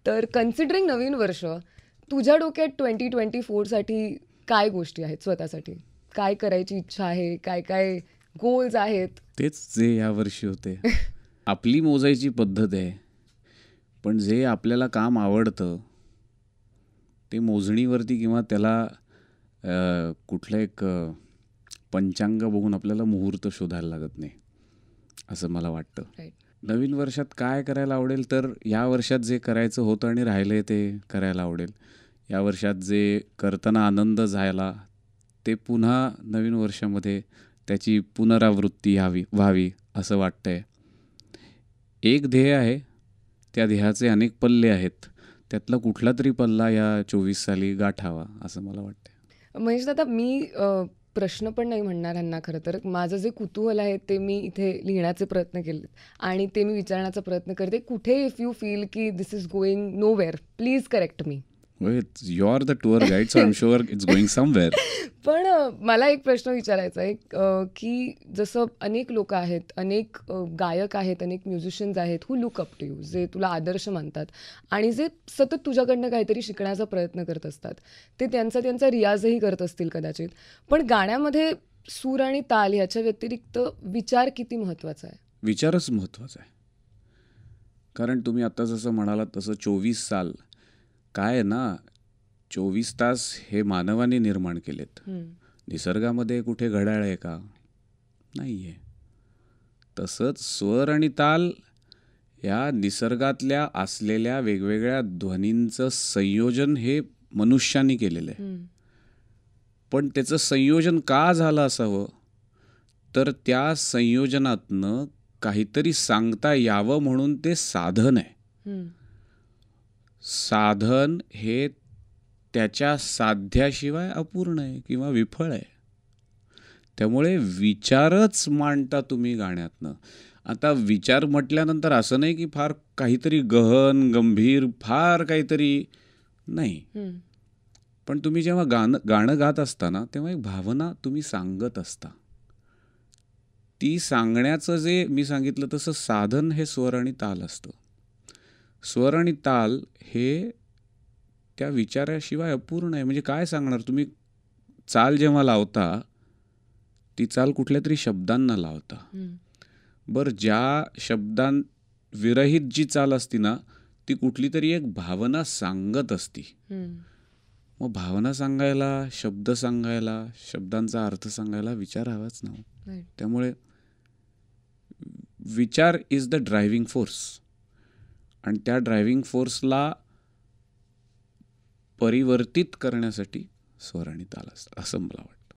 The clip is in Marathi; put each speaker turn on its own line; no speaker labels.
तर कन्सिडरिंग नवीन वर्ष, तुझ्या डोक्यात 2024साठी काय गोष्टी आहेत स्वतःसाठी? काय करायची इच्छा आहे? काय काय गोल्स आहेत?
तेच जे यावर्षी होते. आपली मोजायची पद्धत आहे, पण जे आपल्याला काम आवडतं ते मोजणीवरती किंवा त्याला कुठलं एक पंचांग बघून आपल्याला मुहूर्त शोधायला लागत नाही, असं मला वाटतं.
राईट.
नवीन वर्षात काय करायला आवडेल, तर या वर्षात जे करायचं होतं आणि राहिलं आहे ते करायला आवडेल. या वर्षात जे करताना आनंद झाला ते पुन्हा नवीन वर्षामध्ये त्याची पुनरावृत्ती व्हावी असं वाटतंय. एक ध्येय आहे, त्या ध्येयाचे अनेक पल्ले आहेत. त्यातला कुठला तरी पल्ला या 24 साली गाठावा असं मला वाटतं.
म्हणजे आता मी प्रश्न पण नाही म्हणणार ह्यांना. खरं तर माझं जे कुतूहल आहे ते मी इथे लिहिण्याचे प्रयत्न केले आणि ते मी विचारण्याचा प्रयत्न करते. कुठे इफ यू फील की this is going nowhere, please correct me.
You are the tour guide, so I am sure it's going somewhere.
पण मला एक प्रश्न विचारायचा आहे की जसं अनेक लोक आहेत, अनेक गायक आहेत, अनेक म्युझिशियन्स आहेत हू लुक अप टू यू, जे तुला आदर्श मानतात आणि जे सतत तुझ्याकडनं काहीतरी शिकण्याचा प्रयत्न करत असतात. ते त्यांचा रियाजही करत असतील कदाचित. पण गाण्यामध्ये सूर आणि ताल ह्याच्या व्यतिरिक्त विचार किती महत्त्वाचा आहे?
विचारच महत्त्वाचा आहे. कारण तुम्ही आता जसं म्हणालात तसं 24 साल काय आहे ना, 24 तास हे मानवाने निर्माण केलेत. निसर्गामध्ये कुठे घड्याळ आहे का? नाही आहे. तसंच स्वर आणि ताल या निसर्गातल्या असलेल्या वेगवेगळ्या ध्वनींचं संयोजन हे मनुष्याने केलेलं आहे. पण त्याचं संयोजन का झालं असावं, तर त्या संयोजनातनं काहीतरी सांगता यावं म्हणून ते साधन आहे. साधन हे त्याच्या साध्याशिवाय अपूर्ण आहे किंवा विफळ आहे. त्यामुळे विचारच मांडता तुम्ही गाण्यातनं. आता विचार म्हटल्यानंतर असं नाही की फार काहीतरी गहन गंभीर फार काहीतरी नाही, पण तुम्ही जेव्हा गाणं गात असता ना, तेव्हा एक भावना तुम्ही सांगत असता. ती सांगण्याचं जे मी सांगितलं तसं साधन हे स्वर आणि ताल असतं. स्वर आणि ताल हे त्या विचाराशिवाय अपूर्ण आहे. म्हणजे काय सांगणार तुम्ही? चाल जेव्हा लावता ती चाल कुठल्या तरी शब्दांना लावता. बरं, ज्या शब्दांविरहित जी चाल असती ना, ती कुठली तरी एक भावना सांगत असती. मग भावना सांगायला, शब्द सांगायला, शब्दांचा अर्थ सांगायला विचार हवाच ना. त्यामुळे विचार इज द ड्रायव्हिंग फोर्स आणि त्या ड्रायव्हिंग फोर्सला परिवर्तित करण्यासाठी स्वर आणि ताल असतात असं मला वाटतं.